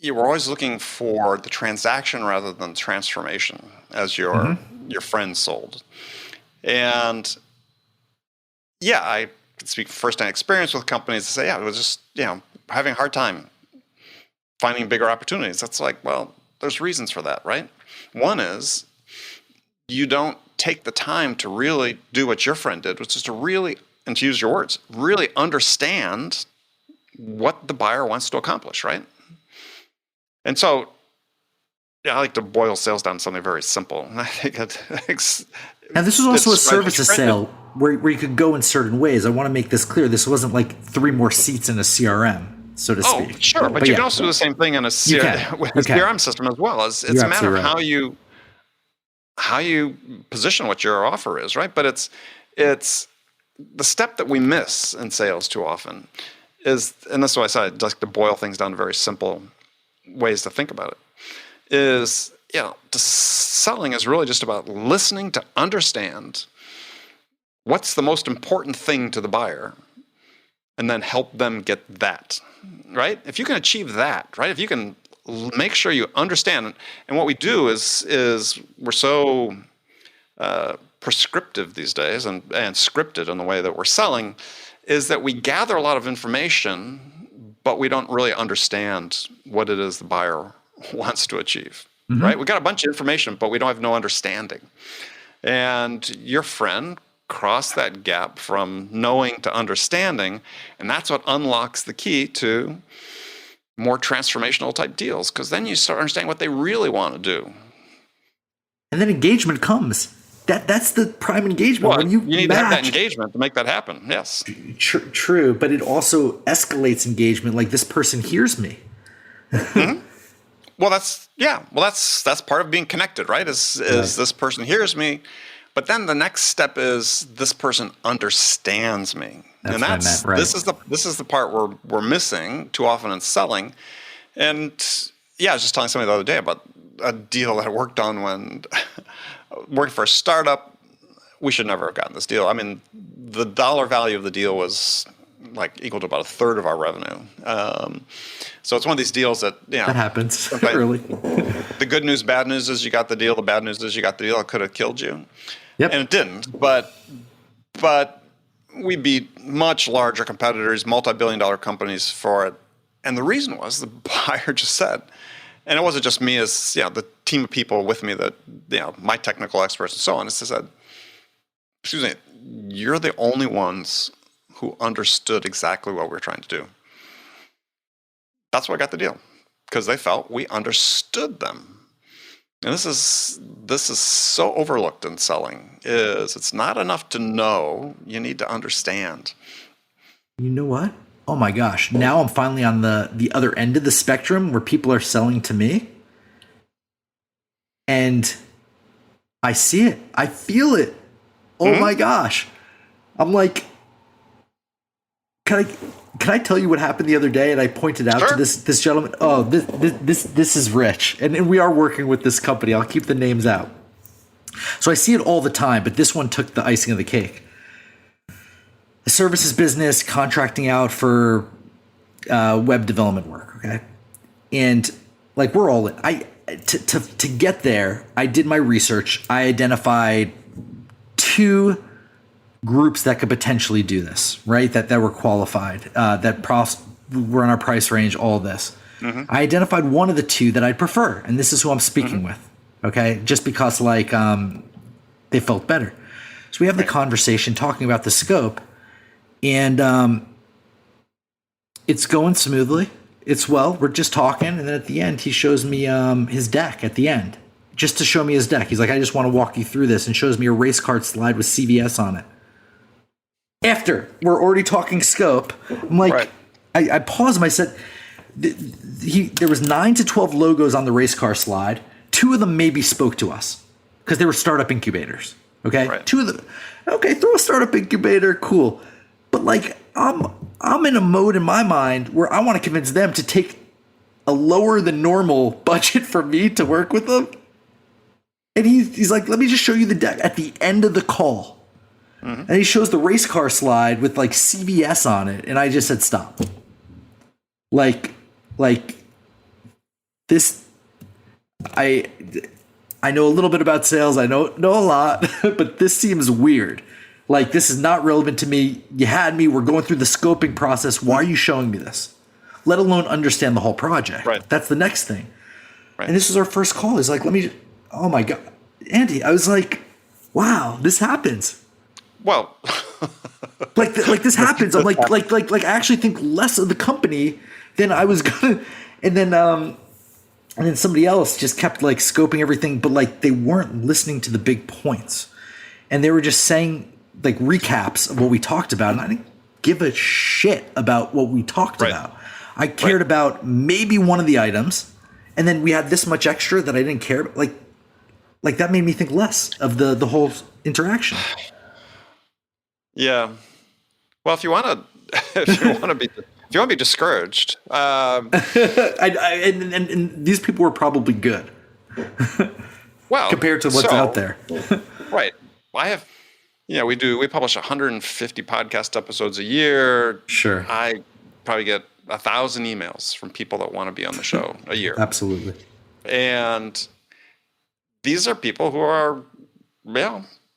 you were always looking for the transaction rather than transformation, as your friend sold. And I can speak first-hand experience with companies that say, it was just, having a hard time finding bigger opportunities. That's like, well, there's reasons for that, right? One is you don't take the time to really do what your friend did, which is to really, and to use your words, really understand what the buyer wants to accomplish, right? And so, I like to boil sales down to something very simple. And I think now, this was also a services sale where you could go in certain ways. I want to make this clear. This wasn't like 3 more seats in a CRM, so to speak. Oh, sure. But you can also do the same thing in a CRM system as well. It's a matter of how you position what your offer is, right? But it's the step that we miss in sales too often is, and that's why I said I'd like to boil things down to very simple ways to think about it, is, selling is really just about listening to understand what's the most important thing to the buyer and then help them get that, right? If you can achieve that, right? If you can make sure you understand, and what we do is we're so prescriptive these days and scripted in the way that we're selling, is that we gather a lot of information, but we don't really understand what it is the buyer wants to achieve, right? We got a bunch of information, but we don't have no understanding. And your friend crossed that gap from knowing to understanding, and that's what unlocks the key to more transformational type deals, because then you start understanding what they really want to do. And then engagement comes. that's the prime engagement. Well, when you need to have that match, engagement to make that happen. Yes. True, but it also escalates engagement. Like, this person hears me. Well, that's part of being connected, right? Is this person hears me, but then the next step is this person understands me, That's and what I meant, right. this is the part we're missing too often in selling. And I was just telling somebody the other day about a deal that I worked on when working for a startup. We should never have gotten this deal. I mean, the dollar value of the deal was like equal to about a third of our revenue. So it's one of these deals that that happens early. The good news, bad news is you got the deal. The bad news is you got the deal. It could have killed you, Yep. and it didn't. But we beat much larger competitors, multi-billion-dollar companies for it. And the reason was the buyer just said, and it wasn't just me, as the team of people with me that my technical experts and so on. It said, "Excuse me, you're the only ones who understood exactly what we were trying to do." That's why I got the deal, because they felt we understood them. And this is so overlooked in selling. It's not enough to know; you need to understand. You know what? Oh my gosh! Now I'm finally on the other end of the spectrum where people are selling to me, and I see it. I feel it. Oh my gosh! I'm like, can I tell you what happened the other day? And I pointed out to this gentleman. Oh, this is rich, and we are working with this company. I'll keep the names out. So I see it all the time, but this one took the icing of the cake. A services business contracting out for web development work. Okay, and like, we're all in. To get there, I did my research. I identified 2 groups that could potentially do this, right? That were qualified, that were in our price range, all of this. I identified one of the 2 that I'd prefer, and this is who I'm speaking with, okay? Just because, like, they felt better. So we have the conversation talking about the scope, and it's going smoothly. We're just talking, and then at the end, he shows me his deck at the end, just to show me his deck. He's like, "I just want to walk you through this," and shows me a race card slide with CVS on it. After we're already talking scope, I'm like, I paused him. I said, there was 9 to 12 logos on the race car slide. 2 of them maybe spoke to us because they were startup incubators. Okay, 2 of them. Okay, throw a startup incubator, cool. But like, I'm in a mode in my mind where I want to convince them to take a lower than normal budget for me to work with them. And he's like, "Let me just show you the deck," at the end of the call. And he shows the race car slide with like CVS on it. And I just said, "Stop." Like this, I know a little bit about sales. I know a lot, but this seems weird. Like, this is not relevant to me. You had me. We're going through the scoping process. Why are you showing me this? Let alone understand the whole project. Right. That's the next thing. Right. And this was our first call. He's like, oh my God, Andy. I was like, wow, this happens. Well, like this happens. I'm like, I actually think less of the company than I was gonna. And then somebody else just kept like scoping everything, but like, they weren't listening to the big points, and they were just saying like recaps of what we talked about, and I didn't give a shit about what we talked about. I cared about maybe one of the items, and then we had this much extra that I didn't care about. Like that made me think less of the whole interaction. Yeah. Well, if you want to be discouraged, and these people were probably good. Well, compared to what's out there. Right. I have, we publish 150 podcast episodes a year. Sure. I probably get 1,000 emails from people that want to be on the show a year. Absolutely. And these are people who are,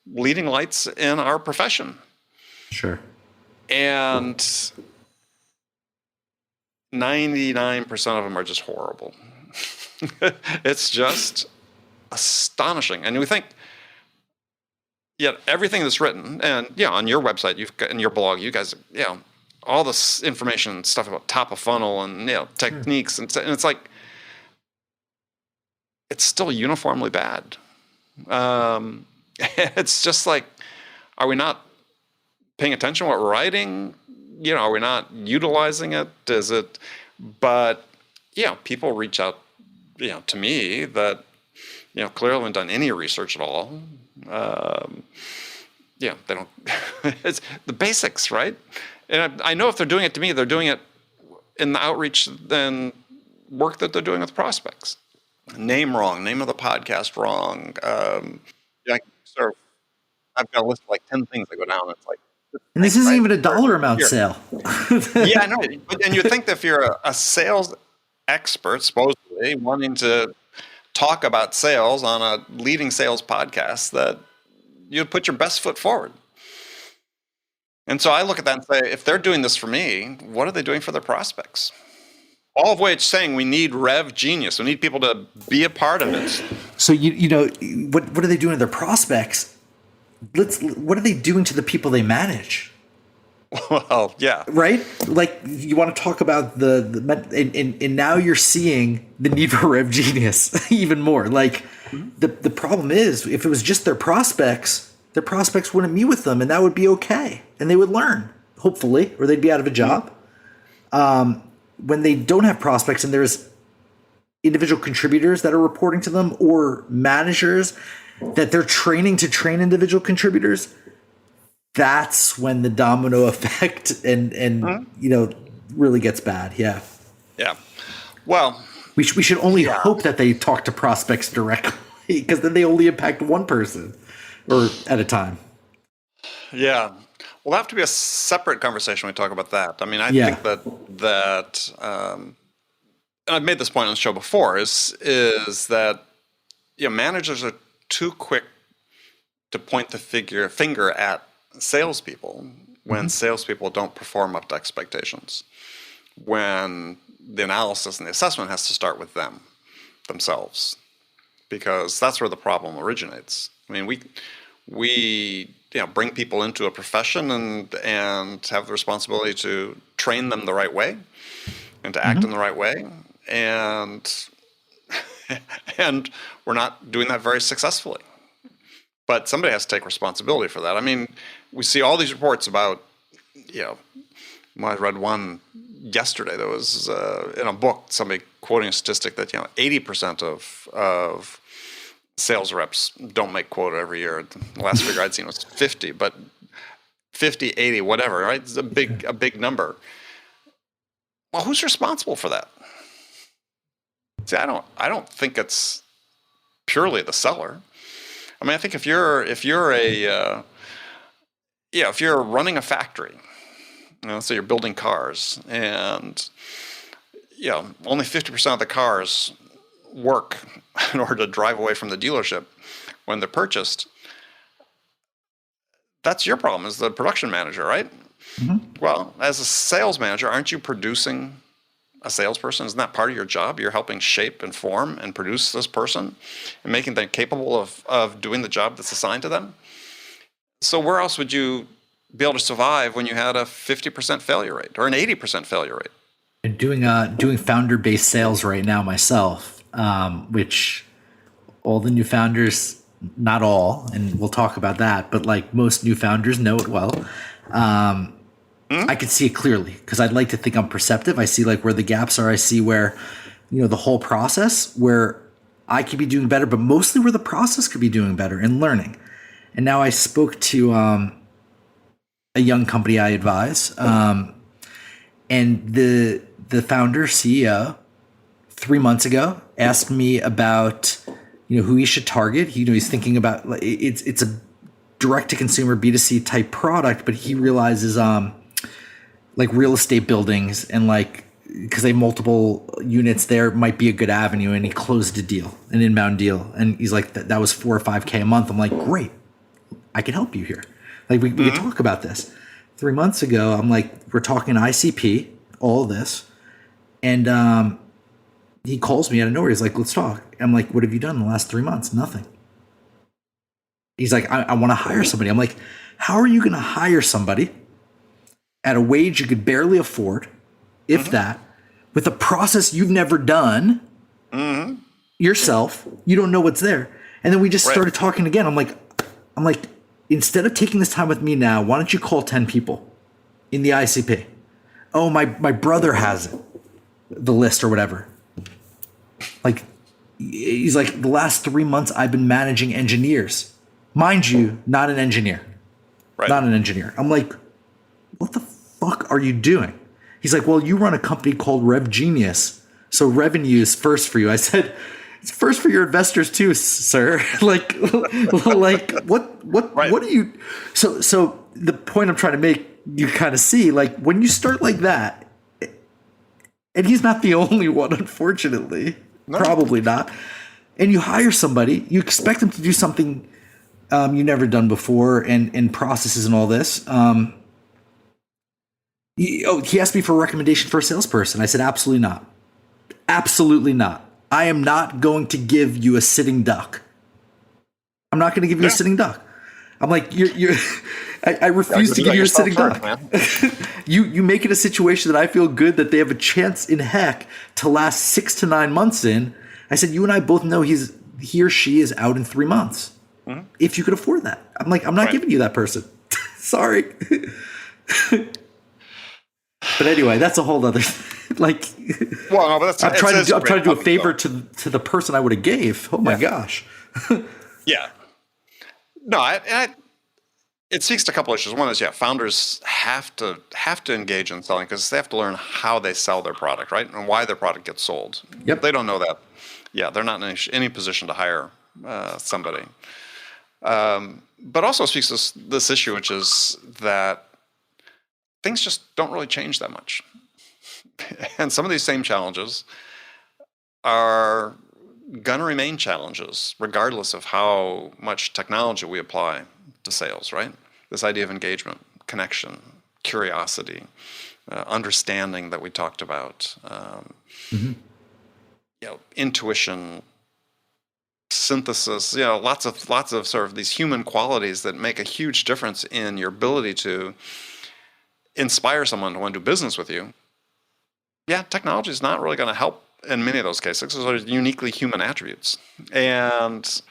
leading lights in our profession. Sure. And 99% of them are just horrible. It's just astonishing. And we think, everything that's written, and on your website, you've got in your blog, you guys, all this information, stuff about top of funnel and techniques, and it's like, it's still uniformly bad. It's just like, are we not paying attention to what we're writing? Are we not utilizing it? Is it? But people reach out, to me that clearly haven't done any research at all. They don't. It's the basics, right? And I know if they're doing it to me, they're doing it in the outreach then work that they're doing with prospects. Name wrong, name of the podcast wrong. I've got a list of like 10 things that go down. It's like, and this isn't even a dollar amount sale. Yeah, I know. And you think that if you're a sales expert, supposedly wanting to talk about sales on a leading sales podcast, that you'd put your best foot forward. And so I look at that and say, if they're doing this for me, what are they doing for their prospects? All of which saying we need RevGenius. We need people to be a part of it. So what are they doing to their prospects? What are they doing to the people they manage? Well, yeah. Right? Like, you want to talk about and now you're seeing the need for RevGenius even more. Like, the problem is, if it was just their prospects wouldn't meet with them, and that would be okay. And they would learn, hopefully, or they'd be out of a job. When they don't have prospects and there's individual contributors that are reporting to them, or managers that they're training to train individual contributors, that's when the domino effect and really gets bad. Yeah. Yeah. Well, we should only hope that they talk to prospects directly, because then they only impact one person or at a time. Yeah. Well, that'll have to be a separate conversation when we talk about that. I mean, I think that and I've made this point on the show before, is that managers are too quick to point the finger at salespeople when salespeople don't perform up to expectations. When the analysis and the assessment has to start with themselves, because that's where the problem originates. I mean, we bring people into a profession and have the responsibility to train them the right way and to act in the right way, and we're not doing that very successfully. But somebody has to take responsibility for that. I mean, we see all these reports about, I read one yesterday that was in a book, somebody quoting a statistic that 80% of sales reps don't make quota every year. The last figure I'd seen was 50, but 50, 80, whatever, right? It's a big number. Well, who's responsible for that? See, I don't think it's purely the seller. I mean, I think if you're running a factory, so you're building cars, and only 50% of the cars work in order to drive away from the dealership when they're purchased. That's your problem as the production manager, right? Well, as a sales manager, aren't you producing a salesperson? Isn't that part of your job? You're helping shape and form and produce this person and making them capable of doing the job that's assigned to them. So where else would you be able to survive when you had a 50% failure rate or an 80% failure rate? And doing founder-based sales right now myself, which all the new founders, not all, and we'll talk about that, but like most new founders know it well. I could see it clearly because I'd like to think I'm perceptive. I see like where the gaps are. I see where, the whole process where I could be doing better, but mostly where the process could be doing better and learning. And now I spoke to a young company I advise, and the founder, CEO, 3 months ago asked me about who he should target. He's thinking about it's a direct to consumer B2C type product, but he realizes like real estate buildings and because they have multiple units there might be a good avenue, and he closed an inbound deal, and he's like that was $4 or $5K a month. I'm like, great, I can help you here. Like we can talk about this. 3 months ago, I'm like, we're talking ICP, all of this, and he calls me out of nowhere. He's like, let's talk. I'm like, what have you done in the last 3 months? Nothing. He's like, I want to hire somebody. I'm like, how are you going to hire somebody at a wage you could barely afford, if that, with a process you've never done yourself? You don't know what's there. And then we just started talking again. I'm like, I'm like, instead of taking this time with me now, why don't you call 10 people in the ICP? Oh, my brother has it, the list or whatever. Like, he's like, the last 3 months I've been managing engineers. Mind you, not an engineer. Right. Not an engineer. I'm like, what the fuck are you doing? He's like, well, you run a company called RevGenius, so revenue is first for you. I said, it's first for your investors too, sir. like what do you? So the point I'm trying to make, you kind of see, like, when you start like that, and he's not the only one, unfortunately, probably not. And you hire somebody, you expect them to do something you never done before, and processes and all this. He asked me for a recommendation for a salesperson. I said, absolutely not. Absolutely not. I am not going to give you a sitting duck. I'm not going to give you a sitting duck. I'm like, I refuse to give you a sitting duck. You make it a situation that I feel good that they have a chance in heck to last 6 to 9 months in. I said, you and I both know he or she is out in 3 months. Mm-hmm. If you could afford that. I'm like, I'm not giving you that person. Sorry. But anyway, that's a whole other like. Well, no, but I'm trying to do a favor to the person I would have gave. Oh my gosh. Yeah. No, it speaks to a couple issues. One is, founders have to engage in selling because they have to learn how they sell their product, right, and why their product gets sold. Yep. If they don't know that, they're not in any position to hire somebody. But also speaks to this issue, which is that things just don't really change that much. And some of these same challenges are going to remain challenges regardless of how much technology we apply to sales, right? This idea of engagement, connection, curiosity, understanding that we talked about, intuition, synthesis, lots of sort of these human qualities that make a huge difference in your ability to inspire someone to want to do business with you. Technology is not really going to help in many of those cases. Those are uniquely human attributes. And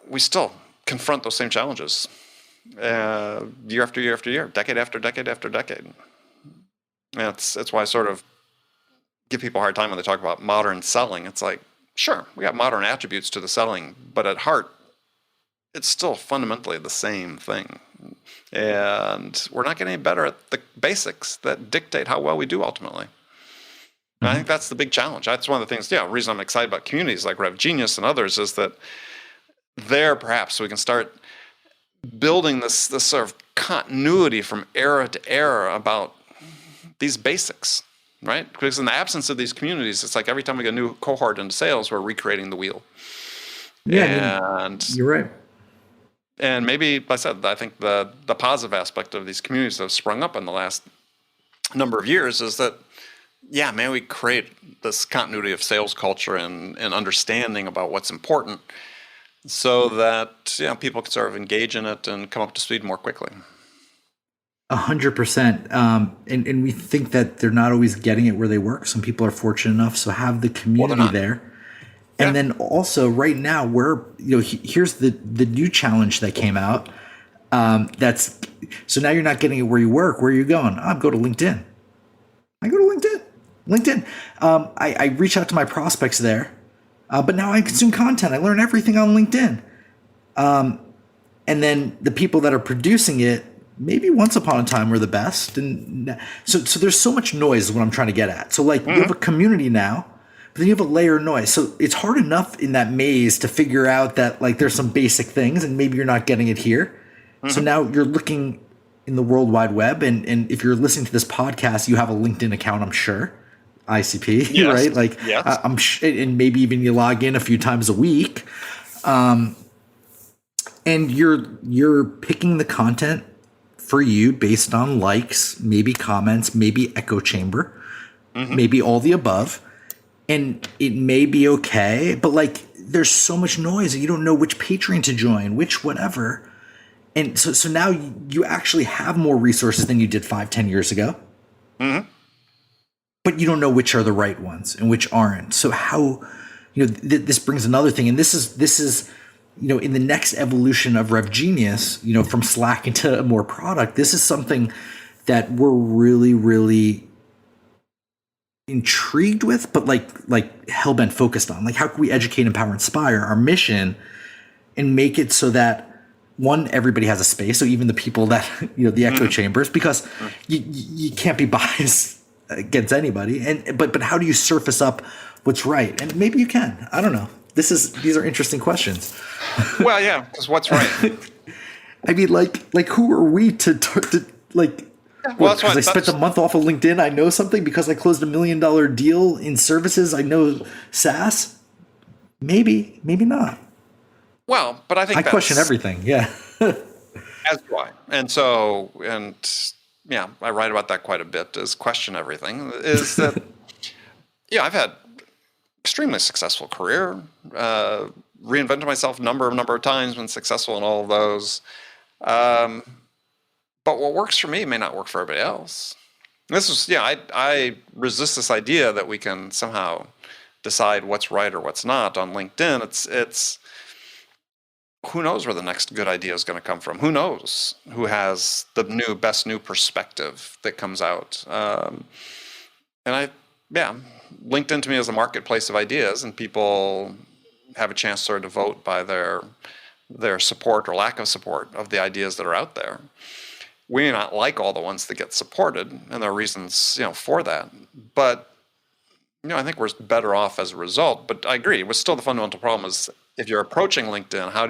we still confront those same challenges year after year after year, decade after decade after decade. And it's why I sort of give people a hard time when they talk about modern selling. It's like, sure, we got modern attributes to the selling, but at heart, it's still fundamentally the same thing. And we're not getting any better at the basics that dictate how well we do ultimately. And I think that's the big challenge. That's one of the things, the reason I'm excited about communities like RevGenius and others is that there perhaps we can start building this sort of continuity from era to era about these basics, right? Because in the absence of these communities, it's like every time we get a new cohort into sales, we're recreating the wheel. Yeah, and you're right. And maybe, like I said, I think the positive aspect of these communities that have sprung up in the last number of years is that, we create this continuity of sales culture and understanding about what's important so that people can sort of engage in it and come up to speed more quickly. 100%. And we think that they're not always getting it where they work. Some people are fortunate enough, so have the community there. And then also right now here's the new challenge that came out. So now you're not getting it where you work. Where are you going? I go to LinkedIn. I reach out to my prospects there, but now I consume content. I learn everything on LinkedIn. And then the people that are producing it, maybe once upon a time were the best. And so there's so much noise is what I'm trying to get at. So you have a community now, but then you have a layer of noise. So it's hard enough in that maze to figure out that there's some basic things and maybe you're not getting it here. So now you're looking in the World Wide Web. And if you're listening to this podcast, you have a LinkedIn account, I'm sure. ICP, yes. Right? Yes. And maybe even you log in a few times a week. And you're picking the content for you based on likes, maybe comments, maybe echo chamber, maybe all the above. And it may be okay, but there's so much noise and you don't know which Patreon to join, which whatever. And so now you actually have more resources than you did 5-10 years ago. But you don't know which are the right ones and which aren't. So how, this brings another thing. And this is in the next evolution of RevGenius, from Slack into more product, this is something that we're really, really intrigued with, but like hell-bent focused on. Like, how can we educate, empower, inspire our mission and make it so that, one, everybody has a space. So even the people that, the echo chambers, because you can't be biased against anybody. But how do you surface up what's right? And maybe you can. I don't know. These are interesting questions. Well, yeah, because what's right? I mean, like who are we to like? Well, because I spent a month off of LinkedIn, I know something. Because I closed $1 million deal in services, I know SaaS. Maybe not. Well, but I think I question everything. Yeah. As do I. And yeah, I write about that quite a bit. Is question everything. Is that I've had extremely successful career. Reinvented myself a number of times. Been successful in all of those. But what works for me may not work for everybody else. This is, I resist this idea that we can somehow decide what's right or what's not on LinkedIn. It's who knows where the next good idea is going to come from? Who knows who has the best new perspective that comes out? LinkedIn to me is a marketplace of ideas, and people have a chance sort of to vote by their support or lack of support of the ideas that are out there. We may not like all the ones that get supported, and there are reasons, for that. But, I think we're better off as a result. But I agree. But still, the fundamental problem is if you're approaching LinkedIn, how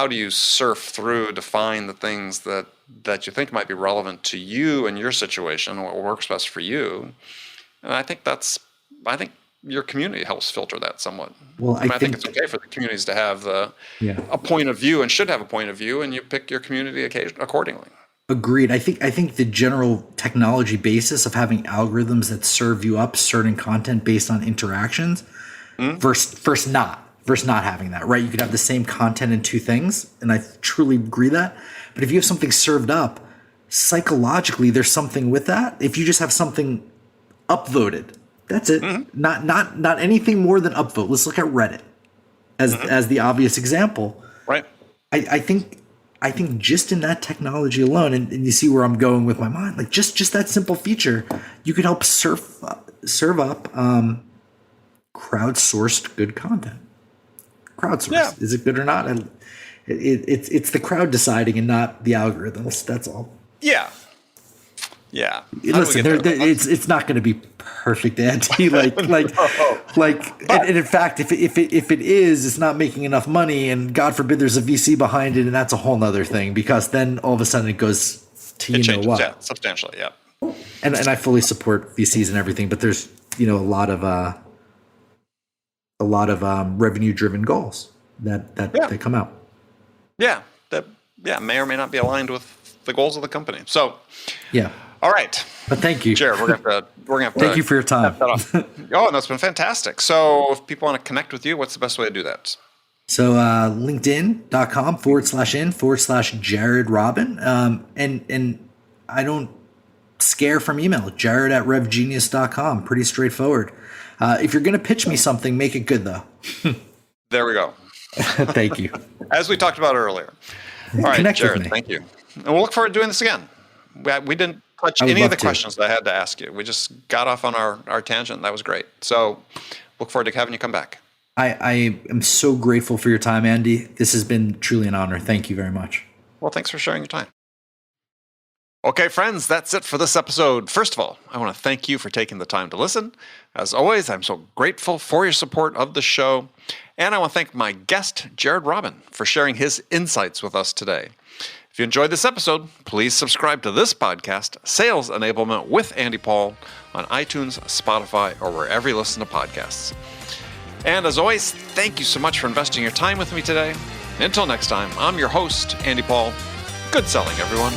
do you surf through to find the things that you think might be relevant to you and your situation, what works best for you? And I think your community helps filter that somewhat. Well, I think it's okay for the communities to have a point of view and should have a point of view, and you pick your community accordingly. Agreed. I think the general technology basis of having algorithms that serve you up certain content based on interactions versus not having that, right? You could have the same content in two things, and I truly agree that. But if you have something served up, psychologically, there's something with that. If you just have something upvoted, that's it. Not anything more than upvote. Let's look at Reddit as the obvious example. Right. I think just in that technology alone, and you see where I'm going with my mind, like just that simple feature, you could help serve up crowdsourced good content. Crowdsourced. Yeah. Is it good or not? And it's the crowd deciding and not the algorithms. That's all. Yeah. Yeah. Listen, it's not going to be perfect, Andy. And in fact, if it is, it's not making enough money, and God forbid there's a VC behind it, and that's a whole nother thing, because then all of a sudden it goes to changes, know what. Yeah, substantially, yeah. And I fully support VCs and everything, but there's a lot of revenue driven goals that come out. Yeah, that may or may not be aligned with the goals of the company. So yeah. All right. But thank you. Jared, we're gonna have to thank you for your time. Oh, that's been fantastic. So if people want to connect with you, what's the best way to do that? So linkedin.com/in/Jared Robin. And I don't scare from email. Jared@RevGenius.com. Pretty straightforward. If you're going to pitch me something, make it good though. There we go. Thank you. As we talked about earlier. All right, Connect Jared, with me. Thank you. And we'll look forward to doing this again. We didn't touch any of the questions that I had to ask you. We just got off on our tangent. That was great. So look forward to having you come back. I am so grateful for your time, Andy. This has been truly an honor. Thank you very much. Well, thanks for sharing your time. Okay, friends, that's it for this episode. First of all, I want to thank you for taking the time to listen. As always, I'm so grateful for your support of the show. And I want to thank my guest, Jared Robin, for sharing his insights with us today. If you enjoyed this episode, please subscribe to this podcast, Sales Enablement with Andy Paul, on iTunes, Spotify, or wherever you listen to podcasts. And as always, thank you so much for investing your time with me today. Until next time, I'm your host, Andy Paul. Good selling, everyone.